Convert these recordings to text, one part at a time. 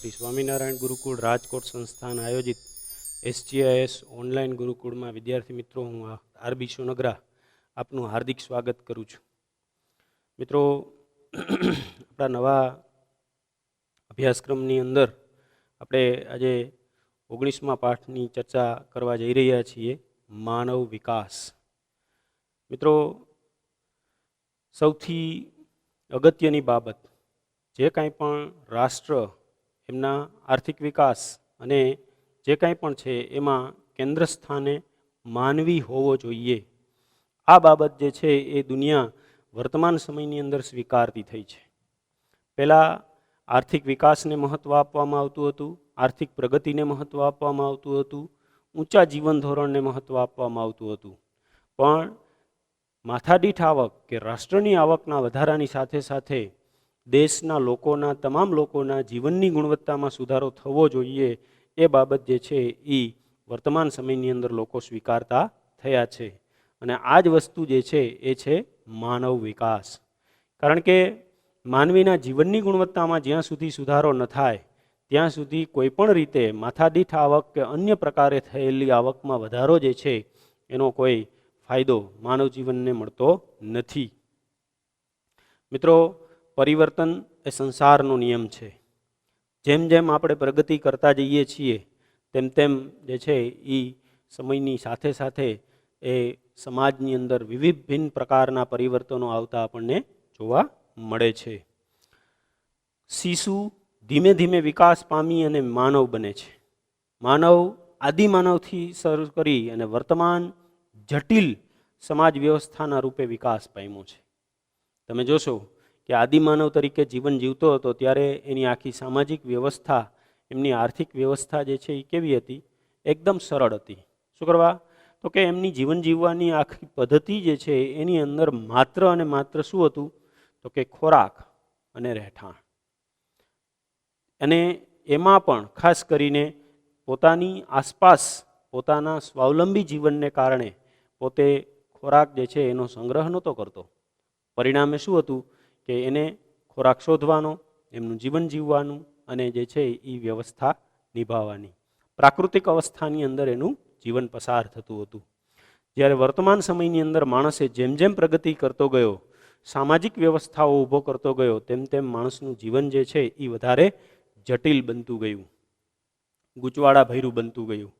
શ્રી સ્વામિનારાયણ ગુરુકુળ રાજકોટ સંસ્થાન આયોજિત SGIS online ગુરુકુળમાં વિદ્યાર્થી મિત્રો, હું આરબી સોનગરા આપનું હાર્દિક સ્વાગત કરું છું. મિત્રો, આપણા નવા અભ્યાસક્રમની અંદર આપણે આજે 19મા પાઠની ચર્ચા કરવા જઈ રહ્યા છીએ, માનવ વિકાસ. મિત્રો, સૌથી અગત્યની બાબત, જે કાંઈ પણ રાષ્ટ્ર એમના આર્થિક વિકાસ અને જે કાંઈ પણ છે એમાં કેન્દ્ર સ્થાને માનવી હોવો જોઈએ. આ બાબત જે છે એ દુનિયા વર્તમાન સમયની અંદર સ્વીકારતી થઈ છે. પહેલાં આર્થિક વિકાસને મહત્ત્વ આપવામાં આવતું હતું, આર્થિક પ્રગતિને મહત્ત્વ આપવામાં આવતું હતું, ઊંચા જીવન ધોરણને મહત્ત્વ આપવામાં આવતું હતું. પણ માથાદીઠ આવક કે રાષ્ટ્રની આવકના વધારાની સાથે સાથે દેશના લોકોના, તમામ લોકોના જીવનની ગુણવત્તામાં સુધારો થવો જોઈએ, એ બાબત જે છે એ વર્તમાન સમયની અંદર લોકો સ્વીકારતા થયા છે. અને આ જ વસ્તુ જે છે એ છે માનવ વિકાસ. કારણ કે માનવીના જીવનની ગુણવત્તામાં જ્યાં સુધી સુધારો ન થાય ત્યાં સુધી કોઈપણ રીતે માથાદીઠ આવક કે અન્ય પ્રકારે થયેલી આવકમાં વધારો જે છે એનો કોઈ ફાયદો માનવ જીવનને મળતો નથી. મિત્રો, પરિવર્તન એ સંસારનો નિયમ છે. જેમ જેમ આપણે પ્રગતિ કરતા જઈએ છીએ તેમ તેમ જે છે એ સમયની સાથે સાથે એ સમાજની અંદર વિવિધ ભિન્ન પ્રકારના પરિવર્તનો આવતા આપણને જોવા મળે છે. શિશુ ધીમે ધીમે વિકાસ પામી અને માનવ બને છે. માનવ આદિમાનવથી શરૂ કરી અને વર્તમાન જટિલ સમાજ વ્યવસ્થાના રૂપે વિકાસ પામ્યો છે. તમે જોશો કે આદિમાનવ તરીકે જીવન જીવતો હતો ત્યારે એની આખી સામાજિક વ્યવસ્થા, એમની આર્થિક વ્યવસ્થા જે છે એ કેવી હતી? એકદમ સરળ હતી. શું કરવા? તો કે એમની જીવન જીવવાની આખી પદ્ધતિ જે છે એની અંદર માત્ર અને માત્ર શું હતું? તો કે ખોરાક અને રહેઠાણ. અને એમાં પણ ખાસ કરીને પોતાની આસપાસ પોતાના સ્વાવલંબી જીવનને કારણે પોતે ખોરાક જે છે એનો સંગ્રહ નહોતો કરતો. પરિણામે શું હતું કે એને ખોરાક શોધવાનો, એમનું જીવન જીવવાનું અને જે છે એ વ્યવસ્થા નિભાવવાની, પ્રાકૃતિક અવસ્થાની અંદર એનું જીવન પસાર થતું હતું. જ્યારે વર્તમાન સમયની અંદર માણસે જેમ જેમ પ્રગતિ કરતો ગયો, સામાજિક વ્યવસ્થાઓ ઊભો કરતો ગયો, તેમ તેમ માણસનું જીવન જે છે એ વધારે જટિલ બનતું ગયું, ગૂંચવાડા ભર્યું બનતું ગયું.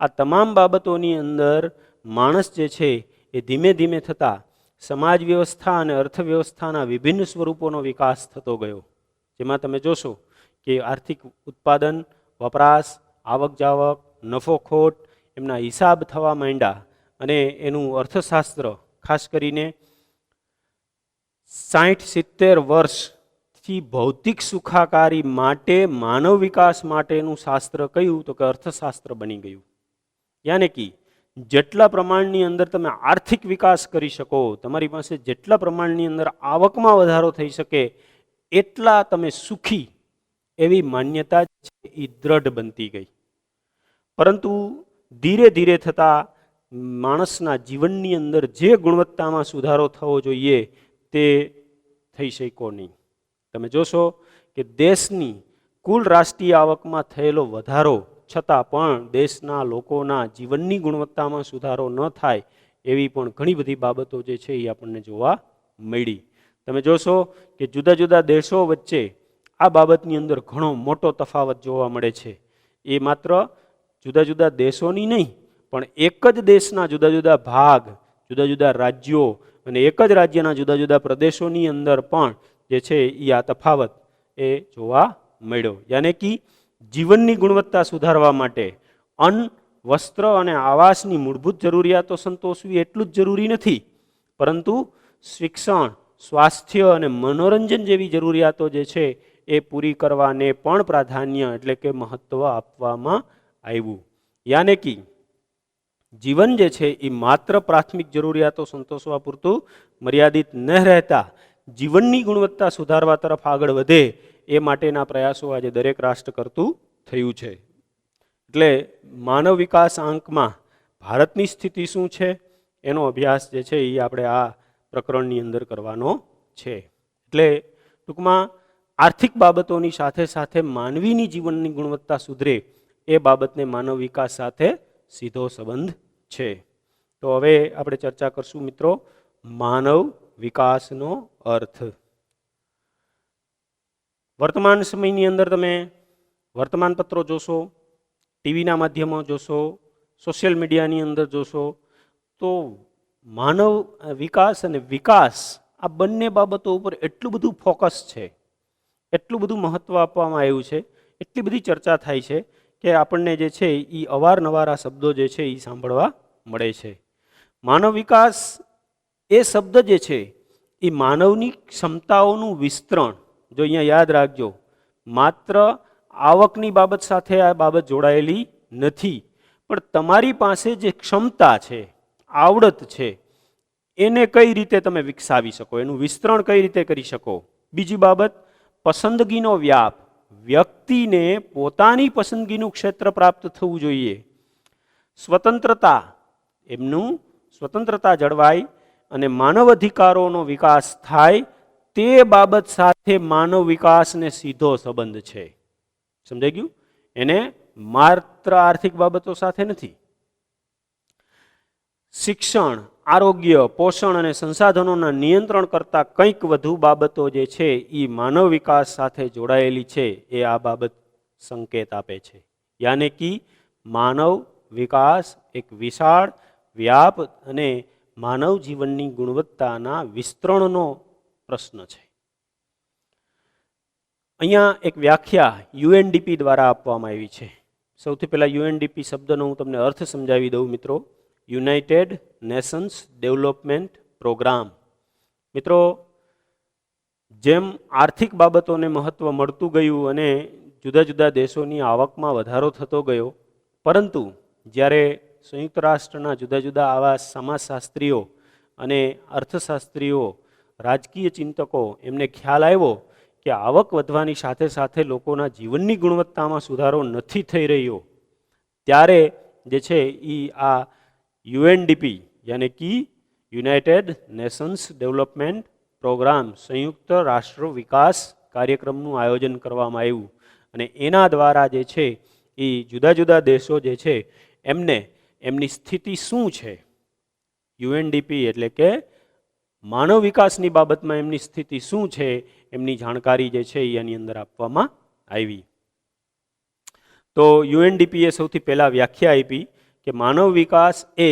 આ તમામ બાબતોની અંદર માણસ જે છે એ ધીમે ધીમે થતાં સમાજ વ્યવસ્થા અને અર્થવ્યવસ્થાના વિભિન્ન સ્વરૂપોનો વિકાસ થતો ગયો. જેમાં તમે જોશો કે આર્થિક ઉત્પાદન, વપરાશ, આવક જાવક, નફો ખોટ એમના હિસાબ થવા માંડ્યા અને એનું અર્થશાસ્ત્ર ખાસ કરીને 60-70 વર્ષથી ભૌતિક સુખાકારી માટે માનવ વિકાસ માટેનું શાસ્ત્ર કયું? તો કે અર્થશાસ્ત્ર બની ગયું. યાને કે જેટલા પ્રમાણની અંદર તમે આર્થિક વિકાસ કરી શકો, તમારી પાસે જેટલા પ્રમાણની અંદર આવકમાં વધારો થઈ શકે એટલા તમે સુખી, એવી માન્યતા એ દ્રઢ બનતી ગઈ. પરંતુ ધીરે ધીરે થતાં માણસના જીવનની અંદર જે ગુણવત્તામાં સુધારો થવો જોઈએ તે થઈ શક્યો નહીં. તમે જોશો કે દેશની કુલ રાષ્ટ્રીય આવકમાં થયેલો વધારો છતાં પણ દેશના લોકોના જીવનની ગુણવત્તામાં સુધારો ન થાય એવી પણ ઘણી બધી બાબતો જે છે એ આપણને જોવા મળી. તમે જોશો કે જુદા જુદા દેશો વચ્ચે આ બાબતની અંદર ઘણો મોટો તફાવત જોવા મળે છે. એ માત્ર જુદા જુદા દેશોની નહીં, પણ એક જ દેશના જુદા જુદા ભાગ, જુદા જુદા રાજ્યો અને એક જ રાજ્યના જુદા જુદા પ્રદેશોની અંદર પણ જે છે એ આ તફાવત એ જોવા મળ્યો. યાને કે જીવનની ગુણવત્તા સુધારવા માટે અન્ન, વસ્ત્ર અને આવાસની મૂળભૂત જરૂરિયાતો સંતોષવી એટલું જ જરૂરી નથી, પરંતુ શિક્ષણ, સ્વાસ્થ્ય અને મનોરંજન જેવી જરૂરિયાતો જે છે એ પૂરી કરવાને પણ પ્રાધાન્ય એટલે કે મહત્વ આપવામાં આવ્યું. યાને કે જીવન જે છે એ માત્ર પ્રાથમિક જરૂરિયાતો સંતોષવા પૂરતું મર્યાદિત ન રહેતા જીવનની ગુણવત્તા સુધારવા તરફ આગળ વધે એ માટેના પ્રયાસો આજે દરેક રાષ્ટ્ર કરતું થયું છે. એટલે માનવ વિકાસ આંકમાં ભારતની સ્થિતિ શું છે એનો અભ્યાસ જે છે એ આપણે આ પ્રકરણની અંદર કરવાનો છે. એટલે ટૂંકમાં આર્થિક બાબતોની સાથે સાથે માનવીની જીવનની ગુણવત્તા સુધરે એ બાબતને માનવ વિકાસ સાથે સીધો સંબંધ છે. તો હવે આપણે ચર્ચા કરશું મિત્રો માનવ વિકાસનો અર્થ. વર્તમાન સમયની અંદર તમે વર્તમાનપત્રો જોશો, ટીવીના માધ્યમો જોશો, સોશિયલ મીડિયાની અંદર જોશો, તો માનવ વિકાસ અને વિકાસ આ બંને બાબતો ઉપર એટલું બધું ફોકસ છે, એટલું બધું મહત્ત્વ આપવામાં આવ્યું છે, એટલી બધી ચર્ચા થાય છે કે આપણને જે છે એ અવારનવાર આ શબ્દો જે છે એ સાંભળવા મળે છે. માનવ વિકાસ એ શબ્દ જે છે એ માનવની ક્ષમતાઓનું વિસ્તરણ. જો અહીંયા યાદ રાખજો, માત્ર આવકની બાબત સાથે આ બાબત જોડાયેલી નથી, પણ તમારી પાસે જે ક્ષમતા છે, આવડત છે, એને કઈ રીતે તમે વિકસાવી શકો, એનું વિસ્તરણ કઈ રીતે કરી શકો. બીજી બાબત, પસંદગીનો વ્યાપ. વ્યક્તિને પોતાની પસંદગીનું ક્ષેત્ર પ્રાપ્ત થવું જોઈએ. સ્વતંત્રતા, એમનું સ્વતંત્રતા જળવાય અને માનવ અધિકારોનો વિકાસ થાય, તે બાબત સાથે માનવ વિકાસને સીધો સંબંધ છે. સમજાઈ ગયું? એને માત્ર આર્થિક બાબતો સાથે નથી. શિક્ષણ, આરોગ્ય, પોષણ અને સંસાધનોના નિયંત્રણ કરતા કંઈક વધુ બાબતો જે છે એ માનવ વિકાસ સાથે જોડાયેલી છે. એ આ બાબત સંકેત આપે છે. યાને કે માનવ વિકાસ એક વિશાળ વ્યાપ અને માનવ જીવનની ગુણવત્તાના વિસ્તરણનો પ્રશ્ન છે. અહીંયા એક વ્યાખ્યા યુએનડીપી દ્વારા આપવામાં આવી છે. સૌથી પહેલાં યુએનડીપી શબ્દનો હું તમને અર્થ સમજાવી દઉં મિત્રો. United Nations development programme. મિત્રો, જેમ આર્થિક બાબતોને મહત્ત્વ મળતું ગયું અને જુદા જુદા દેશોની આવકમાં વધારો થતો ગયો, પરંતુ જ્યારે સંયુક્ત રાષ્ટ્રના જુદા જુદા આવા સમાજશાસ્ત્રીઓ અને અર્થશાસ્ત્રીઓ, રાજકીય ચિંતકો, એમને ખ્યાલ આવ્યો કે આવક વધવાની સાથે સાથે લોકોના જીવનની ગુણવત્તામાં સુધારો નથી થઈ રહ્યો, ત્યારે જે છે એ આ યુએનડીપી યાની કે યુનાઇટેડ નેશન્સ ડેવલપમેન્ટ પ્રોગ્રામ, સંયુક્ત રાષ્ટ્ર વિકાસ કાર્યક્રમનું આયોજન કરવામાં આવ્યું. અને એના દ્વારા જે છે એ જુદા જુદા દેશો જે છે એમને એમની સ્થિતિ શું છે, યુએનડીપી એટલે કે માનવ વિકાસની બાબતમાં એમની સ્થિતિ શું છે, એમની જાણકારી જે છે એની અંદર આપવામાં આવી. તો યુએનડીપીએ સૌથી પહેલાં વ્યાખ્યા આપી કે માનવ વિકાસ એ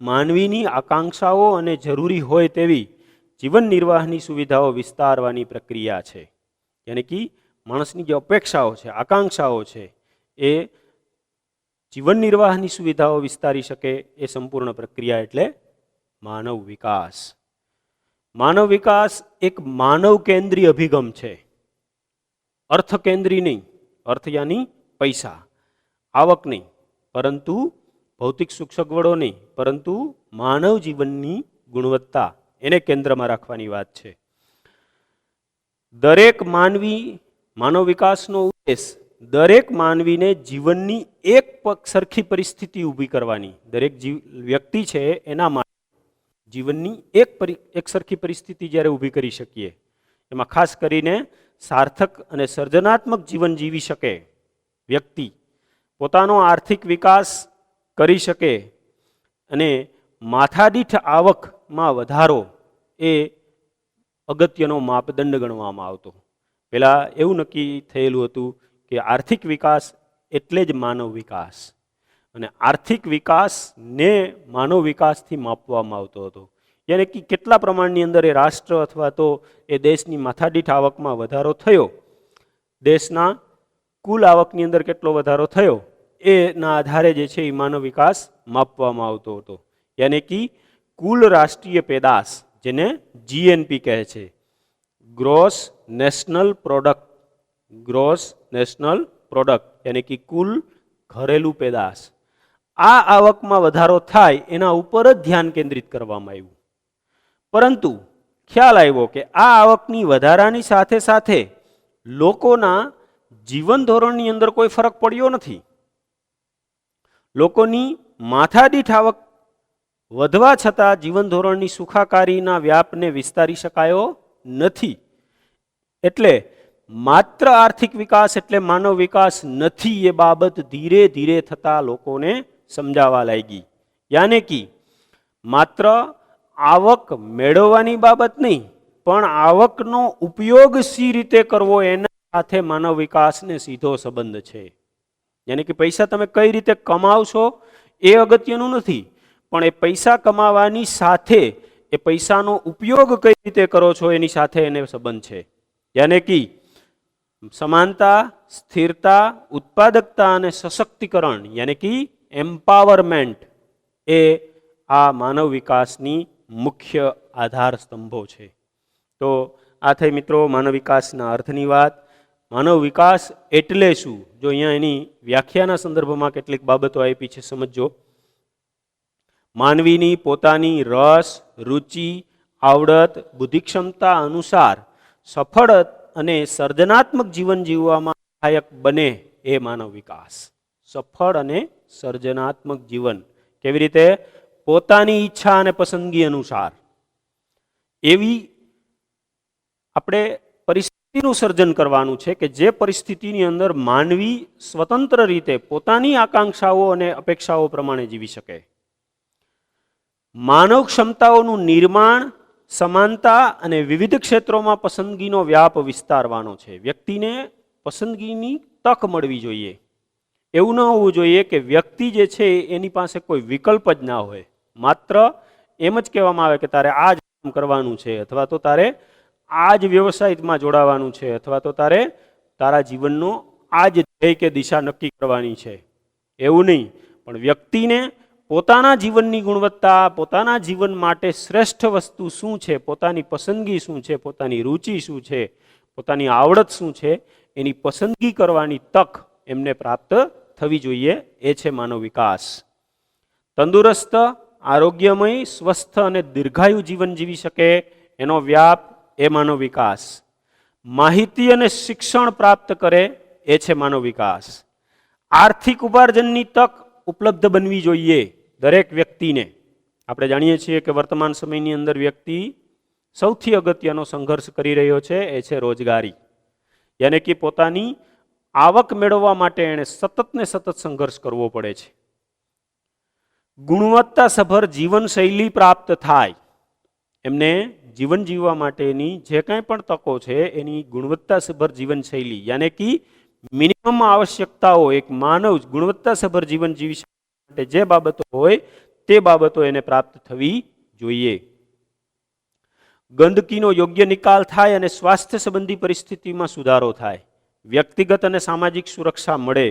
માનવીની આકાંક્ષાઓ અને જરૂરી હોય તેવી જીવન નિર્વાહની સુવિધાઓ વિસ્તારવાની પ્રક્રિયા છે. યાની કે માણસની જે અપેક્ષાઓ છે, આકાંક્ષાઓ છે, એ જીવન નિર્વાહની સુવિધાઓ વિસ્તારી શકે એ સંપૂર્ણ પ્રક્રિયા એટલે માનવ વિકાસ. માનવ વિકાસ એક માનવ કેન્દ્રીય અભિગમ છે, અર્થ કેન્દ્રી નહીં. અર્થ યાની પૈસા, આવક નહીં, પરંતુ ભૌતિક સુખ સગવડો નહીં, પરંતુ માનવ જીવનની ગુણવત્તા, એને કેન્દ્રમાં રાખવાની વાત છે. દરેક માનવી, માનવ વિકાસનો ઉદ્દેશ દરેક માનવીને જીવનની એક સરખી પરિસ્થિતિ ઊભી કરવાની. દરેક વ્યક્તિ છે એના માટે જીવનની એક સરખી પરિસ્થિતિ જ્યારે ઊભી કરી શકીએ, એમાં ખાસ કરીને સાર્થક અને સર્જનાત્મક જીવન જીવી શકે વ્યક્તિ, પોતાનો આર્થિક વિકાસ કરી શકે અને માથાદીઠ આવકમાં વધારો એ અગત્યનો માપદંડ ગણવામાં આવતો. પહેલાં એવું નક્કી થયેલું હતું કે આર્થિક વિકાસ એટલે જ માનવ વિકાસ, અને આર્થિક વિકાસને માનવ વિકાસથી માપવામાં આવતો હતો. યાની કે કેટલા પ્રમાણની અંદર એ રાષ્ટ્ર અથવા તો એ દેશની માથાદીઠ આવકમાં વધારો થયો, દેશના કુલ આવકની અંદર કેટલો વધારો થયો, એના આધારે જે છે એ માનવ વિકાસ માપવામાં આવતો હતો. યાની કે કુલ રાષ્ટ્રીય પેદાશ, જેને જીએનપી કહે છે, gross national product. Gross national product યાની કે કુલ ઘરેલું પેદાશ. આ આવકમાં વધારો થાય એના ઉપર જ ધ્યાન કેન્દ્રિત કરવામાં આવ્યું. પરંતુ ખ્યાલ આવ્યો કે આ આવકની વધારાની સાથે સાથે લોકોના જીવન ધોરણની અંદર કોઈ ફરક પડ્યો નથી. લોકોની માથાદીઠ આવક વધવા છતાં જીવન ધોરણની સુખાકારીના વ્યાપને વિસ્તારી શકાયો નથી. એટલે માત્ર આર્થિક વિકાસ એટલે માનવ વિકાસ નથી, એ બાબત ધીરે ધીરે થતા લોકોને સમજાવા લાગી. યાને કે માત્ર આવક મેળવવાની બાબત નહીં, પણ આવકનો ઉપયોગ સી રીતે કરવો એના સાથે માનવ વિકાસને સીધો સંબંધ છે. યાની કે પૈસા તમે કઈ રીતે કમાવશો એ અગત્યનું નથી, પણ એ પૈસા કમાવાની સાથે એ પૈસાનો ઉપયોગ કઈ રીતે કરો છો એની સાથે એને સંબંધ છે. યાને કે સમાનતા, સ્થિરતા, ઉત્પાદકતા અને સશક્તિકરણ યાને કે એમ્પાવરમેન્ટ એ આ માનવ વિકાસની મુખ્ય આધાર સ્તંભો છે. તો આ થઈ મિત્રો માનવ વિકાસના અર્થની વાત. માનવ વિકાસ એટલે શું? જો અહીંયા એની વ્યાખ્યાના સંદર્ભમાં કેટલીક બાબતો આપી છે, સમજો. માનવીની પોતાની રસ, રુચિ, આવડત, બુદ્ધિક્ષમતા અનુસાર સફળ અને સર્જનાત્મક જીવન જીવવામાં સહાયક બને એ માનવ વિકાસ. સફળ અને સર્જનાત્મક જીવન કેવી રીતે? પોતાની ઈચ્છા અને પસંદગી અનુસાર એવી આપણે પરિસ્થિતિનું સર્જન કરવાનું છે કે જે પરિસ્થિતિની અંદર માનવી સ્વતંત્ર રીતે પોતાની આકાંક્ષાઓ અને અપેક્ષાઓ પ્રમાણે જીવી શકે. માનવ ક્ષમતાઓનું નિર્માણ, સમાનતા અને વિવિધ ક્ષેત્રોમાં પસંદગીનો વ્યાપ વિસ્તારવાનો છે. વ્યક્તિને પસંદગીની તક મળવી જોઈએ. એવું ન હોવું જોઈએ કે વ્યક્તિ જે છે એની પાસે કોઈ વિકલ્પ જ ના હોય. માત્ર એમ જ કહેવામાં આવે કે તારે આ જ કામ કરવાનું છે, અથવા તો તારે આ જ વ્યવસાયમાં જોડાવાનું છે, અથવા તો તારે તારા જીવનનો આ જ ધ્યેય કે દિશા નક્કી કરવાની છે. એવું નહીં, પણ વ્યક્તિને પોતાના જીવનની ગુણવત્તા, પોતાના જીવન માટે શ્રેષ્ઠ વસ્તુ શું છે, પોતાની પસંદગી શું છે, પોતાની રુચિ શું છે, પોતાની આવડત શું છે, એની પસંદગી કરવાની તક એમને પ્રાપ્ત થવી જોઈએ. એ છે માનવ વિકાસ. તંદુરસ્ત, આરોગ્યમય, સ્વસ્થ અને દીર્ઘાયુ જીવન જીવી શકે એનો વ્યાપ એ માનવ વિકાસ. માહિતી અને શિક્ષણ પ્રાપ્ત કરે એ છે માનવ વિકાસ. આર્થિક ઉપાર્જનની તક ઉપલબ્ધ બનવી જોઈએ દરેક વ્યક્તિને. આપણે જાણીએ છીએ કે વર્તમાન સમયની અંદર વ્યક્તિ સૌથી અગત્યનો સંઘર્ષ કરી રહ્યો છે, એ છે રોજગારી. યાને કે પોતાની આવક મેળવવા માટે એણે સતત ને સતત સંઘર્ષ કરવો પડે છે. ગુણવત્તાસભર જીવનશૈલી પ્રાપ્ત થાય, એમને જીવન જીવવા માટેની જે કાંઈ પણ તકો છે એની ગુણવત્તાસભર જીવનશૈલી યાને કે મિનિમમ આવશ્યકતાઓ એક માનવ ગુણવત્તાસભર જીવન જીવી માટે જે બાબતો હોય તે બાબતો એને પ્રાપ્ત થવી જોઈએ. ગંદકીનો યોગ્ય નિકાલ થાય અને સ્વાસ્થ્ય સંબંધી પરિસ્થિતિમાં સુધારો થાય. વ્યક્તિગત અને સામાજિક સુરક્ષા મળે.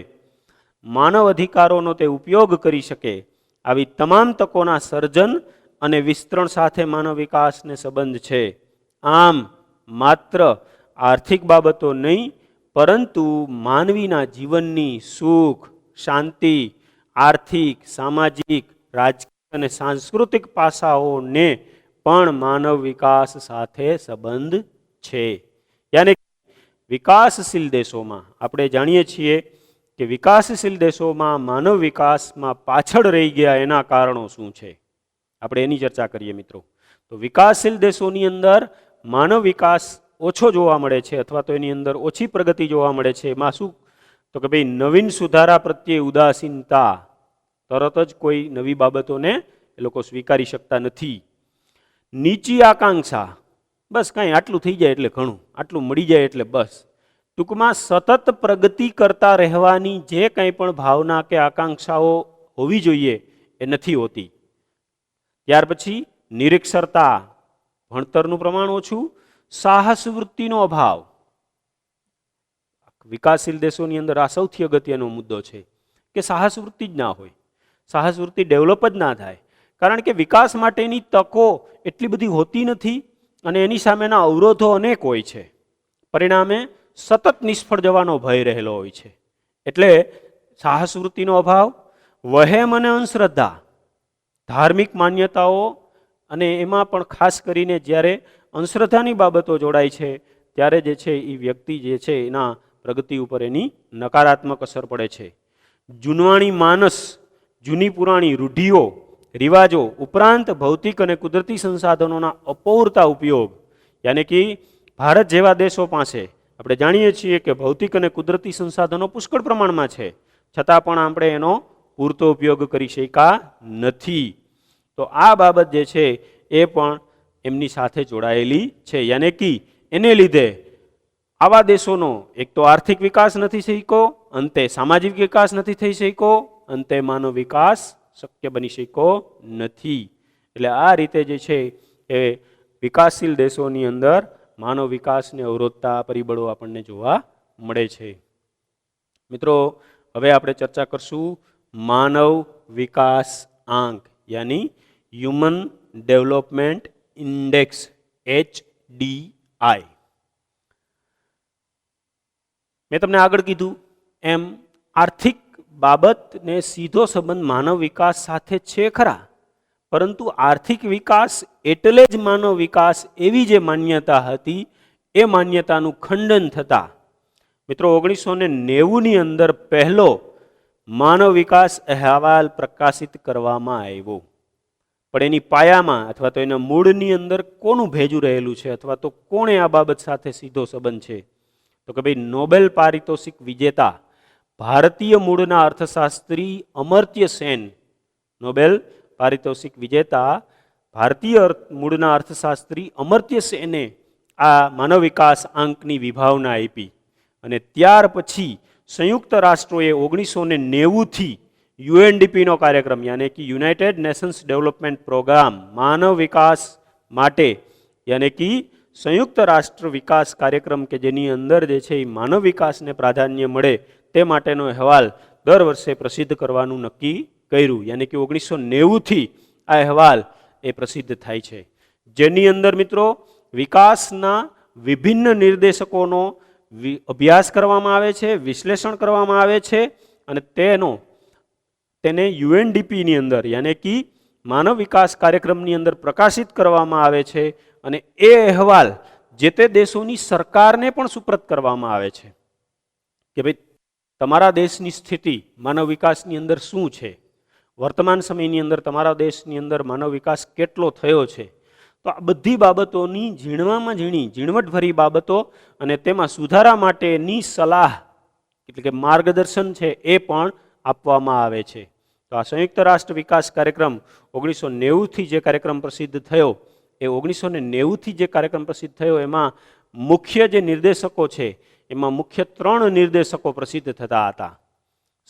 માનવ અધિકારોનો તે ઉપયોગ કરી શકે. આવી તમામ તકોના સર્જન અને વિસ્તરણ સાથે માનવ વિકાસને સંબંધ છે. આમ માત્ર આર્થિક બાબતો નહીં, પરંતુ માનવીના જીવનની સુખ, શાંતિ, આર્થિક, સામાજિક, રાજકીય અને સાંસ્કૃતિક પાસાઓને પણ માનવ વિકાસ સાથે સંબંધ છે. યાની વિકાસશીલ દેશોમાં આપણે જાણીએ છીએ કે વિકાસશીલ દેશોમાં માનવ વિકાસમાં પાછળ રહી ગયા એના કારણો શું છે, આપણે એની ચર્ચા કરીએ મિત્રો. તો વિકાસશીલ દેશોની અંદર માનવ વિકાસ ઓછો જોવા મળે છે, અથવા તો એની અંદર ઓછી પ્રગતિ જોવા મળે છે. એમાં શું? તો કે ભાઈ નવીન સુધારા પ્રત્યે ઉદાસીનતા, તરત જ કોઈ નવી બાબતોને એ લોકો સ્વીકારી શકતા નથી. નીચી આકાંક્ષા, બસ કાંઈ આટલું થઈ જાય એટલે ઘણું, આટલું મળી જાય એટલે બસ. ટૂંકમાં સતત પ્રગતિ કરતા રહેવાની જે કંઈ પણ ભાવના કે આકાંક્ષાઓ હોવી જોઈએ એ નથી હોતી. ત્યાર પછી નિરક્ષરતા, ભણતરનું પ્રમાણ ઓછું, સાહસ વૃત્તિનો અભાવ. વિકાસશીલ દેશોની અંદર આ સૌથી અગત્યનો મુદ્દો છે કે સાહસ વૃત્તિ જ ના હોય, સાહસ વૃત્તિ ડેવલપ જ ના થાય. કારણ કે વિકાસ માટેની તકો એટલી બધી હોતી નથી અને એની સામેના અવરોધો અનેક હોય છે. પરિણામે સતત નિષ્ફળ જવાનો ભય રહેલો હોય છે. એટલે સાહસ વૃત્તિનો અભાવ, વહેમ અને અંધશ્રદ્ધા, ધાર્મિક માન્યતાઓ, અને એમાં પણ ખાસ કરીને જ્યારે અંધશ્રદ્ધાની બાબતો જોડાય છે ત્યારે જે છે એ વ્યક્તિ જે છે એના પ્રગતિ ઉપર એની નકારાત્મક અસર પડે છે. જૂનવાણી માનસ, જૂની પુરાણી રૂઢિઓ, રિવાજો ઉપરાંત ભૌતિક અને કુદરતી સંસાધનોના અપૂરતા ઉપયોગ, યાની કે ભારત જેવા દેશો પાસે આપણે જાણીએ છીએ કે ભૌતિક અને કુદરતી સંસાધનો પુષ્કળ પ્રમાણમાં છે, છતાં પણ આપણે એનો પૂરતો ઉપયોગ કરી શક્યા નથી. તો આ બાબત જે છે એ પણ એમની સાથે જોડાયેલી છે. યાને કે એને લીધે આવા દેશોનો એક તો આર્થિક વિકાસ નથી શક્યો, અંતે સામાજિક વિકાસ નથી થઈ શક્યો, અંતે માનવ વિકાસ શક્ય બની શક્યો નથી. એટલે આ રીતે જે છે એ વિકાસશીલ દેશોની અંદર માનવ વિકાસને અવરોધતા પરિબળો આપણને જોવા મળે છે. મિત્રો, હવે આપણે ચર્ચા કરશું માનવ વિકાસ આંક યાની હ્યુમન ડેવલપમેન્ટ ઇન્ડેક્સ HDI. મેં તમને આગળ કીધું એમ આર્થિક બાબતને સીધો સંબંધ માનવ વિકાસ સાથે છે ખરા, પરંતુ આર્થિક વિકાસ એટલે જ માનવ વિકાસ એવી જે માન્યતા હતી એ માન્યતાનું ખંડન થતા મિત્રો 1990ની અંદર પહેલો માનવ વિકાસ અહેવાલ પ્રકાશિત કરવામાં આવ્યો. પણ એની પાયામાં અથવા તો એના મૂળની અંદર કોનું ભેજું રહેલું છે અથવા તો કોણે આ બાબત સાથે સીધો સંબંધ છે? તો કે ભાઈ નોબેલ પારિતોષિક વિજેતા ભારતીય મૂળના અર્થશાસ્ત્રી અમર્ત્ય સેન, નોબેલ પારિતોષિક વિજેતા ભારતીય મૂળના અર્થશાસ્ત્રી અમર્ત્ય સેને આ માનવ વિકાસ આંકની વિભાવના આપી. અને ત્યાર પછી સંયુક્ત રાષ્ટ્રોએ 1990થી UNDPનો કાર્યક્રમ યાને કે યુનાઇટેડ નેશન્સ ડેવલપમેન્ટ પ્રોગ્રામ માનવ વિકાસ માટે યાને કે સંયુક્ત રાષ્ટ્ર વિકાસ કાર્યક્રમ કે જેની અંદર જે છે એ માનવ વિકાસને પ્રાધાન્ય મળે તે માટેનો અહેવાલ દર વર્ષે પ્રસિદ્ધ કરવાનું નક્કી કર્યું. યાની કે 1990થી આ અહેવાલ એ પ્રસિદ્ધ થાય છે, જેની અંદર મિત્રો વિકાસના વિભિન્ન નિર્દેશકોનો અભ્યાસ કરવામાં આવે છે, વિશ્લેષણ કરવામાં આવે છે અને તેને UNDPની અંદર યાને કે માનવ વિકાસ કાર્યક્રમની અંદર પ્રકાશિત કરવામાં આવે છે. અને એ અહેવાલ જે તે દેશોની સરકારને પણ સુપ્રત કરવામાં આવે છે કે ભાઈ તમારા દેશની સ્થિતિ માનવ વિકાસની અંદર શું છે, વર્તમાન સમયની અંદર તમારા દેશની અંદર માનવ વિકાસ કેટલો થયો છે. તો આ બધી બાબતોની ઝીણવામાં ઝીણવટભરી બાબતો અને તેમાં સુધારા માટેની સલાહ એટલે કે માર્ગદર્શન છે એ પણ આપવામાં આવે છે. તો આ સંયુક્ત રાષ્ટ્ર વિકાસ કાર્યક્રમ 1990થી જે કાર્યક્રમ પ્રસિદ્ધ થયો એ 1990થી જે કાર્યક્રમ પ્રસિદ્ધ થયો એમાં મુખ્ય જે નિર્દેશકો છે એમાં મુખ્ય 3 નિર્દેશકો પ્રસિદ્ધ થતા હતા.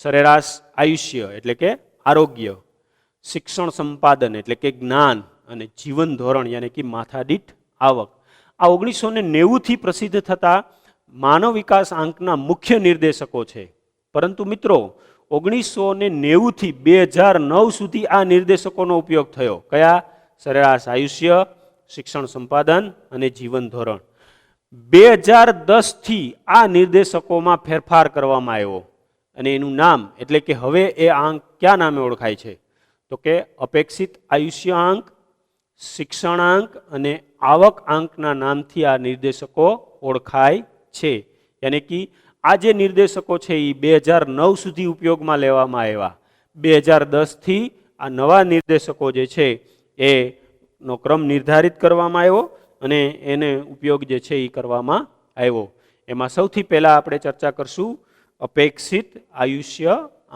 સરેરાશ આયુષ્ય એટલે કે આરોગ્ય, શિક્ષણ સંપાદન એટલે કે જ્ઞાન અને જીવન ધોરણ યાની કે માથાદીઠ આવક. આ 1990થી પ્રસિદ્ધ થતા માનવ વિકાસ આંકના મુખ્ય નિર્દેશકો છે. પરંતુ મિત્રો 1990થી 2009 સુધી આ નિર્દેશકોનો ઉપયોગ થયો. કયા? સરેરાશ આયુષ્ય, શિક્ષણ સંપાદન અને જીવન ધોરણ. 2010થી આ નિર્દેશકોમાં ફેરફાર કરવામાં આવ્યો અને એનું નામ એટલે કે હવે એ આંક કયા નામે ઓળખાય છે? તો કે અપેક્ષિત આયુષ્ય આંક, શિક્ષણ આંક અને આવક આંકના નામથી આ નિર્દેશકો ઓળખાય છે. યાની કે આ જે નિર્દેશકો છે એ 2009 સુધી ઉપયોગમાં લેવામાં આવ્યા. 2010થી આ નવા નિર્દેશકો જે છે એનો ક્રમ નિર્ધારિત કરવામાં આવ્યો અને એને ઉપયોગ જે છે એ કરવામાં આવ્યો. એમાં સૌથી પહેલા આપણે ચર્ચા કરશું અપેક્ષિત આયુષ્ય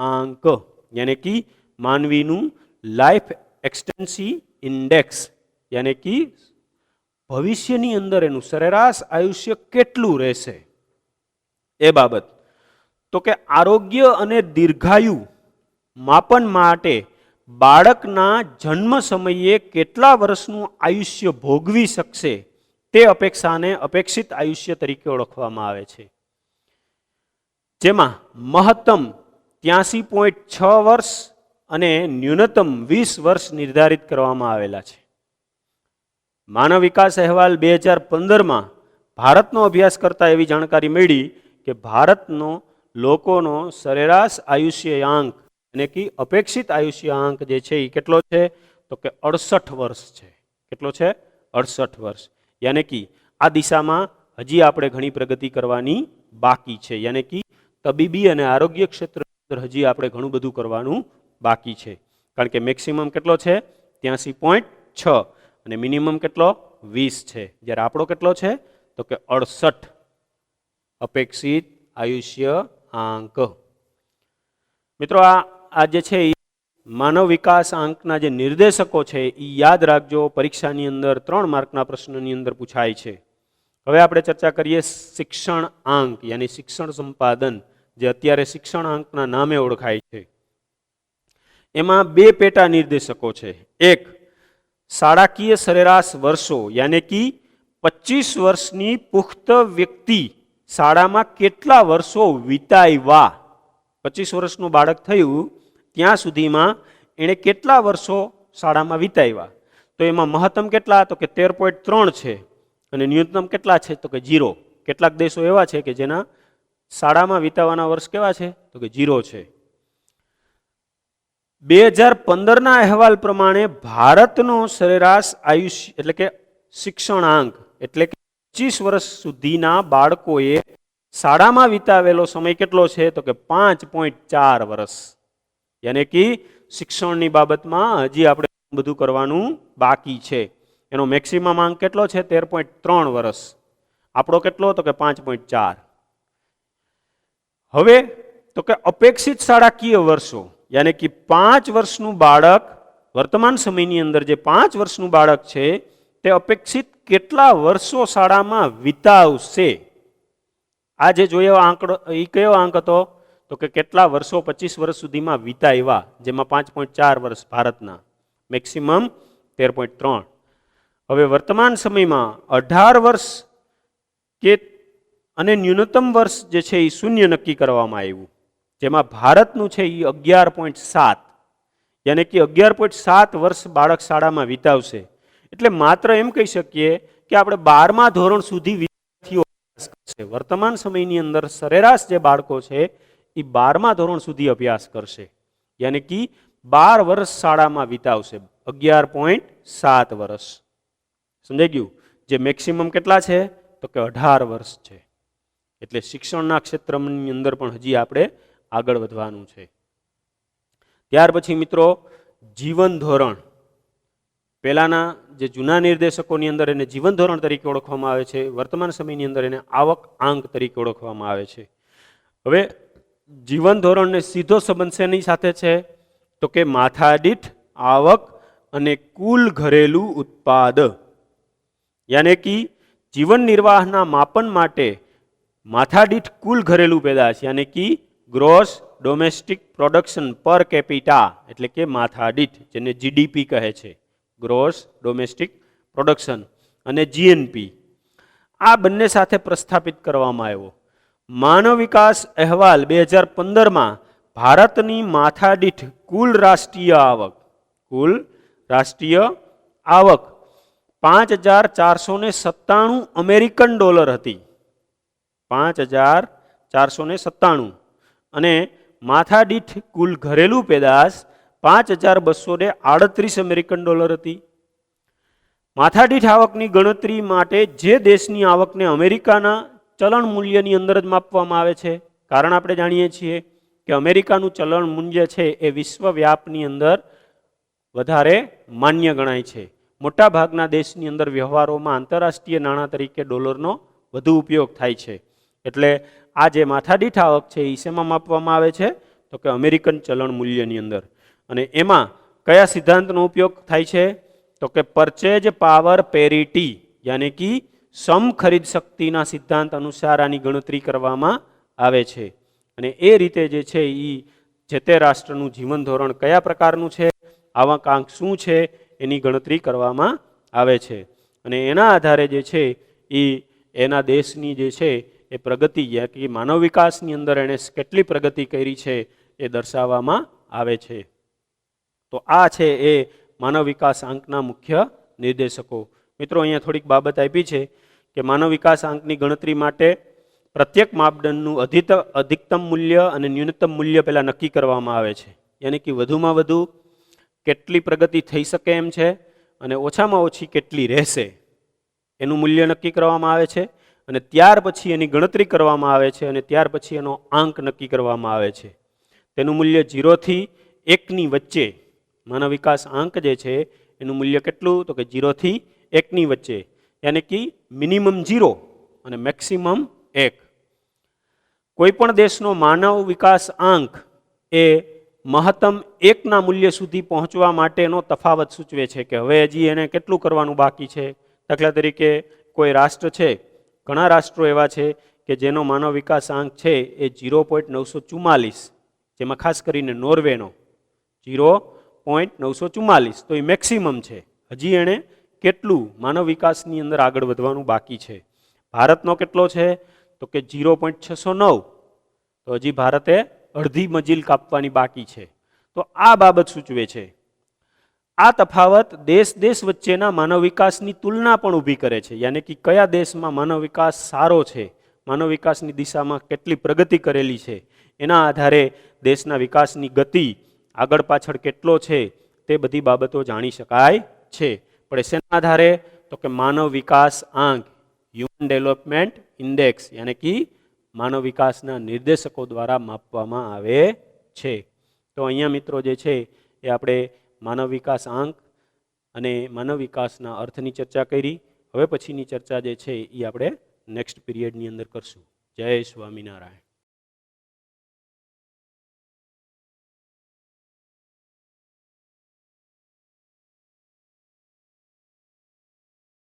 આંક યાની કે માનવીનું લાઈફ એક્સટેન્સી ઇન્ડેક્સ યાની કે ભવિષ્યની અંદર એનું સરેરાશ આયુષ્ય કેટલું રહેશે એ બાબત. તો કે આરોગ્ય અને દીર્ઘાયુ માપન માટે બાળકના જન્મ સમયે કેટલા વર્ષનું આયુષ્ય ભોગવી શકશે તે અપેક્ષાને અપેક્ષિત આયુષ્ય તરીકે ઓળખવામાં આવે છે, જેમાં મહત્તમ 83.6 વર્ષ અને ન્યૂનતમ 20 વર્ષ નિર્ધારિત કરવામાં આવેલા છે. માનવ વિકાસ અહેવાલ 2015માં ભારતનો અભ્યાસ કરતા એવી જાણકારી મળી કે ભારતનો લોકોનો સરેરાશ આયુષ્યાંક અને કે અપેક્ષિત આયુષ્યાંક જે છે એ કેટલો છે? તો કે 68 વર્ષ છે. કેટલો છે? 68 વર્ષ. યાની કે આ દિશામાં હજી આપણે ઘણી પ્રગતિ કરવાની બાકી છે. યાની કે તબીબી અને આરોગ્ય ક્ષેત્રની અંદર હજી આપણે ઘણું બધું કરવાનું બાકી છે. કારણ કે મેક્સિમમ કેટલો છે? 83.6 અને મિનિમમ કેટલો? 20 છે. જ્યારે આપણો કેટલો છે? તો કે 68. અપેક્ષિત આયુષ્ય આંક. મિત્રો આ જે છે એ માનવ વિકાસ આંકના જે નિર્દેશકો છે એ યાદ રાખજો, પરીક્ષાની અંદર 3 માર્કના પ્રશ્નની અંદર પૂછાય છે. હવે આપણે ચર્ચા કરીએ શિક્ષણ આંક યાની શિક્ષણ સંપાદન, જે અત્યારે શિક્ષણ આંકના નામે ઓળખાય છે. એમાં 2 પેટા નિર્દેશકો છે. એક, શાળાકીય સરેરાશ વર્ષો યાની કે 25 વર્ષની પુખ્ત વ્યક્તિ શાળામાં કેટલા વર્ષો વિતાવ્યા. 25 વર્ષનું બાળક થયું ત્યાં સુધીમાં એણે કેટલા વર્ષો શાળામાં વિતાવ્યા. તો એમાં મહત્તમ કેટલા, તો કે 13.3 છે અને ન્યૂનતમ કેટલા છે, તો કે 0. કેટલાક દેશો એવા છે કે જેના શાળામાં વિતાવવાના વર્ષ કેવા છે, તો કે 0 છે. 2015ના અહેવાલ પ્રમાણે ભારતનો સરેરાશ આયુષ્ય એટલે કે શિક્ષણાંક એટલે કે 25 વર્ષ સુધીના બાળકોએ શાળામાં વિતાવેલો સમય કેટલો છે, તો કે 5.4 વર્ષ. યાની કે શિક્ષણની બાબતમાં હજી આપણે બધું કરવાનું બાકી છે. એનો મેક્સિમમ આંક કેટલો છે, 13.3 વર્ષ. આપણો કેટલો, તો કે 5.4. હવે તો કે અપેક્ષિત શાળાકીય વર્ષો યાની કે 5 વર્ષનું બાળક, વર્તમાન સમયની અંદર જે 5 વર્ષનું બાળક છે તે અપેક્ષિત કેટલા વર્ષો શાળામાં વિતાવશે. આ જે જોયો આંકડો એ કયો આંક હતો, તો કે કેટલા વર્ષો 25 વર્ષ સુધીમાં વિતાવ્યા, જેમાં 5.4 વર્ષ ભારતના, મેક્સિમમ 13.3. હવે વર્તમાન સમયમાં 18 વર્ષ કે અને ન્યૂનતમ વર્ષ જે છે એ 0 નક્કી કરવામાં આવ્યું, જેમાં ભારતનું છે એ 11.7 યાની કે 11.7 વર્ષ બાળક શાળામાં વિતાવશે. એટલે માત્ર એમ કહી શકીએ કે આપણે 12મા ધોરણ સુધી વિદ્યાર્થીઓ અભ્યાસ કરશે. વર્તમાન સમયની અંદર સરેરાશ જે બાળકો છે એ 12મા ધોરણ સુધી અભ્યાસ કરશે, યાની કે 12 વર્ષ શાળામાં વિતાવશે. 11.7 વર્ષ. સમજાઈ ગયું? જે મેક્સિમમ કેટલા છે, તો કે 18 વર્ષ છે. એટલે શિક્ષણના ક્ષેત્રની અંદર પણ હજી આપણે આગળ વધવાનું છે. ત્યાર પછી મિત્રો જીવન ધોરણ. પહેલાના જે જૂના નિર્દેશકોની અંદર એને જીવન ધોરણ તરીકે ઓળખવામાં આવે છે, વર્તમાન સમયની અંદર એને આવક આંક તરીકે ઓળખવામાં આવે છે. હવે જીવન ધોરણને સીધો સંબંધ શેની સાથે છે, તો કે માથાદીઠ આવક અને કુલ ઘરેલું ઉત્પાદ. યાની કે જીવન નિર્વાહના માપન માટે માથાદીઠ કુલ ઘરેલું પેદાશ યાની કે ગ્રોસ ડોમેસ્ટિક પ્રોડક્શન પર કેપિટા એટલે કે માથાદીઠ, જેને જીડીપી કહે છે, ગ્રોસ ડોમેસ્ટિક પ્રોડક્શન, અને જીએનપી, આ બંને સાથે પ્રસ્થાપિત કરવામાં આવ્યો. માનવ વિકાસ અહેવાલ 2015માં ભારતની માથાદીઠ કુલ રાષ્ટ્રીય આવક 5,497 અમેરિકન ડોલર હતી. 5,497 અને માથાદીઠ કુલ ઘરેલું પેદાશ 5,238 અમેરિકન ડોલર હતી. માથાદીઠ આવકની ગણતરી માટે જે દેશની આવકને અમેરિકાના ચલણ મૂલ્યની અંદર જ માપવામાં આવે છે, કારણ આપણે જાણીએ છીએ કે અમેરિકાનું ચલણ મૂલ્ય છે એ વિશ્વવ્યાપની અંદર વધારે માન્ય ગણાય છે. મોટા ભાગના દેશની અંદર વ્યવહારોમાં આંતરરાષ્ટ્રીય નાણાં તરીકે ડોલરનો વધુ ઉપયોગ થાય છે. એટલે આ જે માથાદીઠ આવક છે એ શેમાં માપવામાં આવે છે, તો કે અમેરિકન ચલણ મૂલ્યની અંદર. અને એમાં કયા સિદ્ધાંતનો ઉપયોગ થાય છે, તો કે પરચેજ પાવર પેરિટી યાની કે સમ ખરીદ શક્તિના સિદ્ધાંત અનુસાર આની ગણતરી કરવામાં આવે છે. અને એ રીતે જે છે એ જે તે રાષ્ટ્રનું જીવન ધોરણ કયા પ્રકારનું છે, આવક આંક શું છે, એની ગણતરી કરવામાં આવે છે. અને એના આધારે જે છે એ એના દેશની જે છે એ પ્રગતિ કે માનવ વિકાસની અંદર એણે કેટલી પ્રગતિ કરી છે એ દર્શાવવામાં આવે છે. તો આ છે એ માનવ વિકાસ આંકના મુખ્ય નિર્દેશકો. મિત્રો અહીંયા થોડીક બાબત આપી છે કે માનવ વિકાસ આંકની ગણતરી માટે પ્રત્યેક માપદંડનું અધિકતમ મૂલ્ય અને ન્યૂનતમ મૂલ્ય પહેલાં નક્કી કરવામાં આવે છે. યાની કે વધુમાં વધુ કેટલી પ્રગતિ થઈ શકે એમ છે અને ઓછામાં ઓછી કેટલી રહેશે એનું મૂલ્ય નક્કી કરવામાં આવે છે. અને ત્યાર પછી એની ગણતરી કરવામાં આવે છે અને ત્યાર પછી એનો આંક નક્કી કરવામાં આવે છે. તેનું મૂલ્ય 0 થી 1ની વચ્ચે, માનવ વિકાસ આંક જે છે એનું મૂલ્ય કેટલું, તો કે 0 થી 1ની વચ્ચે, યાની કે મિનિમમ 0 અને મેક્સિમમ 1. કોઈ પણ દેશનો માનવ વિકાસ આંક એ મહત્તમ 1ના મૂલ્ય સુધી પહોંચવા માટેનો તફાવત સૂચવે છે કે હવે હજી એને કેટલું કરવાનું બાકી છે. દાખલા તરીકે કોઈ રાષ્ટ્ર છે, ઘણા રાષ્ટ્રો એવા છે કે જેનો માનવ વિકાસ આંક છે એ 0.944, જેમાં ખાસ કરીને નોર્વેનો 0.944, તો એ મેક્સિમમ છે. હજી એણે કેટલું માનવ વિકાસની અંદર આગળ વધવાનું બાકી છે. ભારતનો કેટલો છે તો કે 0.609, તો હજી ભારતે અડધી મંજિલ કાપવાની બાકી છે. તો આ બાબત સૂચવે છે. આ તફાવત દેશ દેશ વચ્ચેના માનવ વિકાસની તુલના પણ ઊભી કરે છે, યાની કે કયા દેશમાં માનવ વિકાસ સારો છે, માનવ વિકાસની દિશામાં કેટલી પ્રગતિ કરેલી છે, એના આધારે દેશના વિકાસની ગતિ આગળ પાછળ કેટલો છે તે બધી બાબતો જાણી શકાય છે. પણ શેના આધારે તો કે માનવ વિકાસ આંક, હ્યુમન ડેવલપમેન્ટ ઇન્ડેક્સ, યાની કે માનવ વિકાસના નિર્દેશકો દ્વારા માપવામાં આવે છે. તો અહીંયા મિત્રો જે છે એ આપણે માનવ વિકાસ આંક અને માનવ વિકાસના અર્થની ચર્ચા કરી. હવે પછીની ચર્ચા જે છે એ આપણે નેક્સ્ટ પીરિયડની અંદર કરશું. જય સ્વામિનારાયણ.